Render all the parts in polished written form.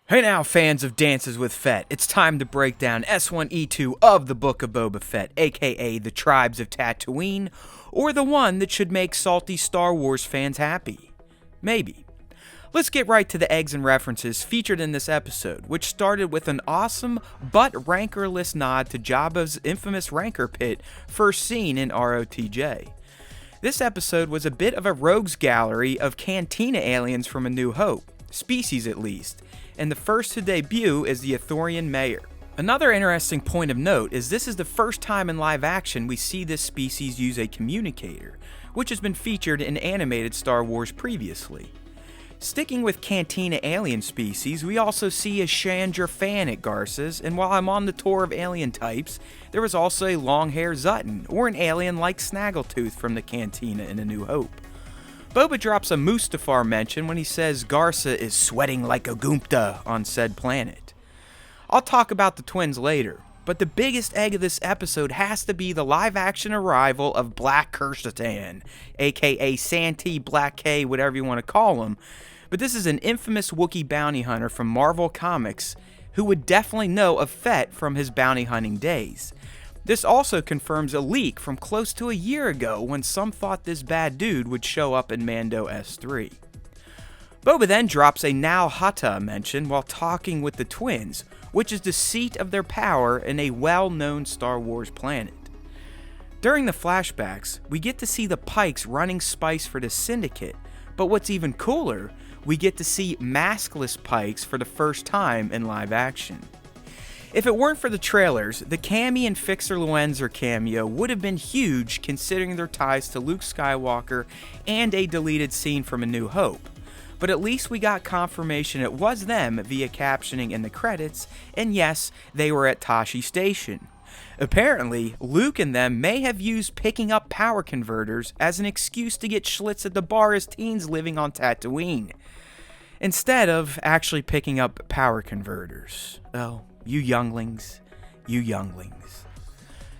Hey now, fans of Dances with Fett, it's time to break down S1E2 of the Book of Boba Fett, aka the Tribes of Tatooine, or the one that should make salty Star Wars fans happy. Maybe. Let's get right to the eggs and references featured in this episode, which started with an awesome but rancorless nod to Jabba's infamous rancor pit first seen in ROTJ. This episode was a bit of a rogues gallery of Cantina aliens from A New Hope, species at least, and the first to debut is the Ithorian Mayor. Another interesting point of note is this is the first time in live action we see this species use a communicator, which has been featured in animated Star Wars previously. Sticking with Cantina alien species, we also see a Chandra fan at Garsa's, and while I'm on the tour of alien types, there was also a long-haired Zutton, or an alien like Snaggletooth from the Cantina in A New Hope. Boba drops a Mustafar mention when he says Garsa is sweating like a Goomta on said planet. I'll talk about the twins later, but the biggest egg of this episode has to be the live-action arrival of Black Kirstatan, aka Santee, Black K, whatever you want to call him, but this is an infamous Wookiee bounty hunter from Marvel Comics who would definitely know of Fett from his bounty hunting days. This also confirms a leak from close to a year ago when some thought this bad dude would show up in Mando S3. Boba then drops a Nal Hutta mention while talking with the twins, which is the seat of their power in a well-known Star Wars planet. During the flashbacks, we get to see the Pikes running spice for the Syndicate, but what's even cooler, we get to see maskless Pikes for the first time in live action. If it weren't for the trailers, the Cammy and Fixer Luenzer cameo would have been huge considering their ties to Luke Skywalker and a deleted scene from A New Hope. But at least we got confirmation it was them via captioning in the credits, and yes, they were at Tashi Station. Apparently, Luke and them may have used picking up power converters as an excuse to get schlitz at the bar as teens living on Tatooine, instead of actually picking up power converters. Oh, you younglings, you younglings.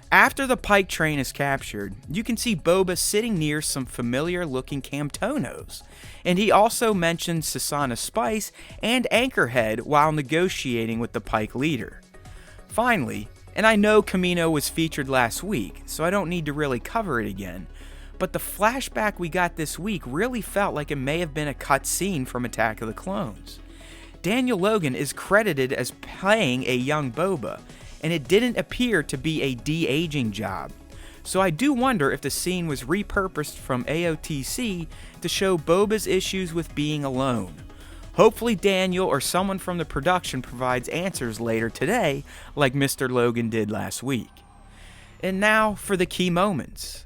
After the Pike train is captured, you can see Boba sitting near some familiar-looking Camtonos, and he also mentions Sasana Spice and Anchorhead while negotiating with the Pike leader. Finally, and I know Kamino was featured last week, so I don't need to really cover it again, but the flashback we got this week really felt like it may have been a cut scene from Attack of the Clones. Daniel Logan is credited as playing a young Boba, and it didn't appear to be a de-aging job. So I do wonder if the scene was repurposed from AOTC to show Boba's issues with being alone. Hopefully Daniel or someone from the production provides answers later today, like Mr. Logan did last week. And now for the key moments.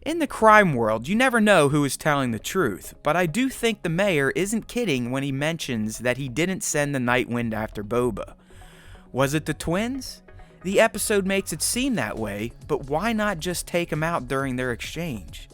In the crime world, you never know who is telling the truth, but I do think the mayor isn't kidding when he mentions that he didn't send the Night Wind after Boba. Was it the twins? The episode makes it seem that way, but why not just take them out during their exchange?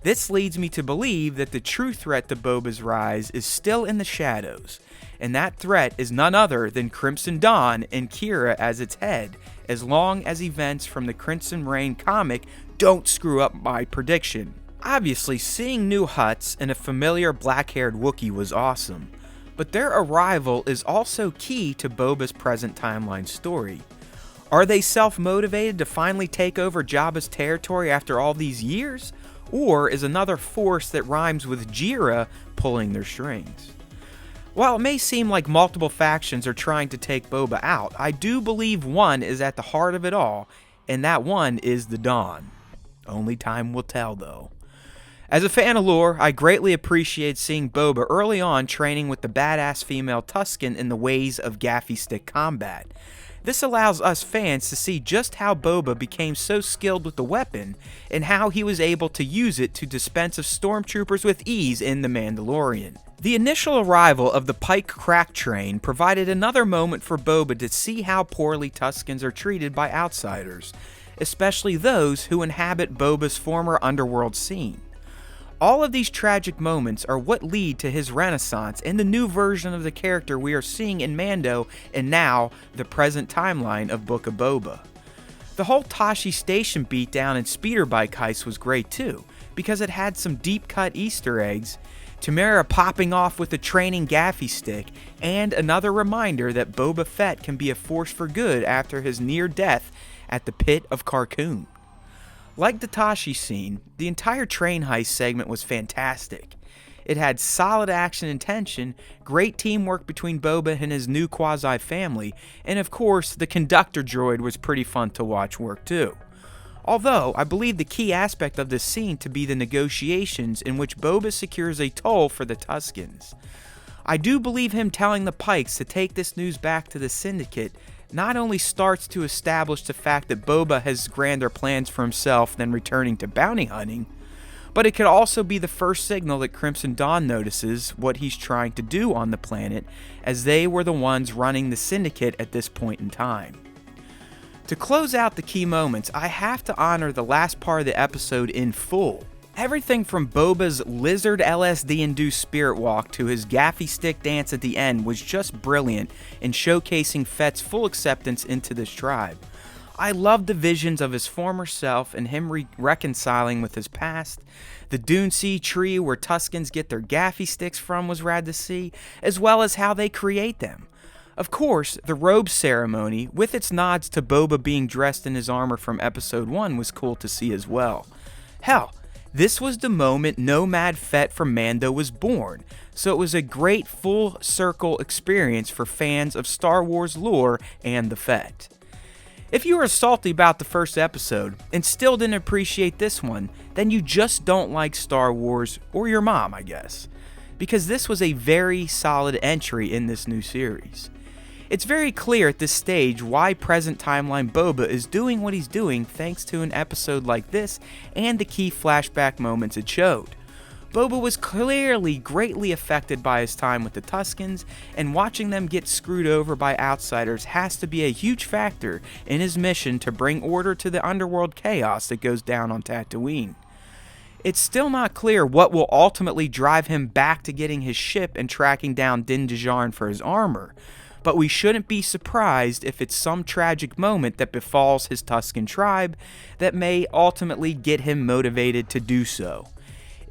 This leads me to believe that the true threat to Boba's rise is still in the shadows, and that threat is none other than Crimson Dawn and Kira as its head, as long as events from the Crimson Reign comic don't screw up my prediction. Obviously, seeing new Hutts and a familiar black-haired Wookiee was awesome, but their arrival is also key to Boba's present timeline story. Are they self-motivated to finally take over Jabba's territory after all these years? Or is another force that rhymes with Jira pulling their strings? While it may seem like multiple factions are trying to take Boba out, I do believe one is at the heart of it all, and that one is the Dawn. Only time will tell, though. As a fan of lore, I greatly appreciate seeing Boba early on training with the badass female Tusken in the ways of gaffy stick combat. This allows us fans to see just how Boba became so skilled with the weapon, and how he was able to use it to dispense of stormtroopers with ease in The Mandalorian. The initial arrival of the Pike crack train provided another moment for Boba to see how poorly Tuskens are treated by outsiders, especially those who inhabit Boba's former underworld scene. All of these tragic moments are what lead to his renaissance and the new version of the character we are seeing in Mando and now the present timeline of Book of Boba. The whole Tashi Station beatdown and speeder bike heist was great too, because it had some deep cut Easter eggs, Tamara popping off with a training gaffy stick, and another reminder that Boba Fett can be a force for good after his near death at the pit of Carkoon. Like the Tashi scene, the entire train heist segment was fantastic. It had solid action and tension, great teamwork between Boba and his new quasi-family, and of course, the conductor droid was pretty fun to watch work too. Although, I believe the key aspect of this scene to be the negotiations in which Boba secures a toll for the Tuskens. I do believe him telling the Pikes to take this news back to the Syndicate not only starts to establish the fact that Boba has grander plans for himself than returning to bounty hunting, but it could also be the first signal that Crimson Dawn notices what he's trying to do on the planet, as they were the ones running the Syndicate at this point in time. To close out the key moments, I have to honor the last part of the episode in full. Everything from Boba's lizard LSD-induced spirit walk to his gaffy stick dance at the end was just brilliant in showcasing Fett's full acceptance into this tribe. I loved the visions of his former self and him reconciling with his past. The Dune Sea tree where Tuskens get their gaffy sticks from was rad to see, as well as how they create them. Of course, the robe ceremony, with its nods to Boba being dressed in his armor from Episode 1, was cool to see as well. Hell, this was the moment Nomad Fett from Mando was born, so it was a great full circle experience for fans of Star Wars lore and the Fett. If you were salty about the first episode and still didn't appreciate this one, then you just don't like Star Wars, or your mom, I guess, because this was a very solid entry in this new series. It's very clear at this stage why present timeline Boba is doing what he's doing thanks to an episode like this and the key flashback moments it showed. Boba was clearly greatly affected by his time with the Tuskens, and watching them get screwed over by outsiders has to be a huge factor in his mission to bring order to the underworld chaos that goes down on Tatooine. It's still not clear what will ultimately drive him back to getting his ship and tracking down Din Djarin for his armor, but we shouldn't be surprised if it's some tragic moment that befalls his Tusken tribe that may ultimately get him motivated to do so.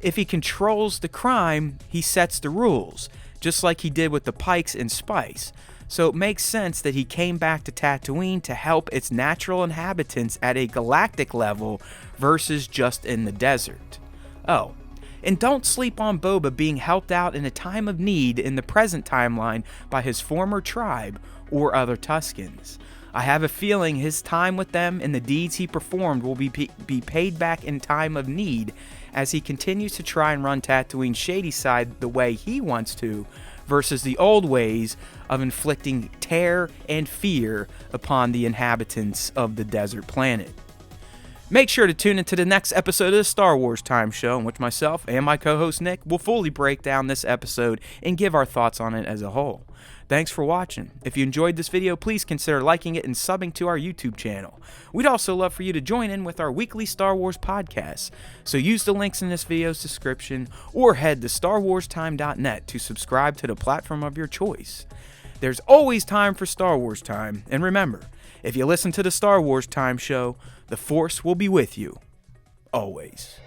If he controls the crime, he sets the rules, just like he did with the Pikes and Spice, so it makes sense that he came back to Tatooine to help its natural inhabitants at a galactic level versus just in the desert. Oh, and don't sleep on Boba being helped out in a time of need in the present timeline by his former tribe or other Tuskens. I have a feeling his time with them and the deeds he performed will be paid back in time of need as he continues to try and run Tatooine's shady side the way he wants to, versus the old ways of inflicting terror and fear upon the inhabitants of the desert planet. Make sure to tune into the next episode of the Star Wars Time Show, in which myself and my co-host Nick will fully break down this episode and give our thoughts on it as a whole. Thanks for watching. If you enjoyed this video, please consider liking it and subbing to our YouTube channel. We'd also love for you to join in with our weekly Star Wars podcasts, so use the links in this video's description or head to StarWarsTime.net to subscribe to the platform of your choice. There's always time for Star Wars Time, and remember, if you listen to the Star Wars Time Show, the Force will be with you, always.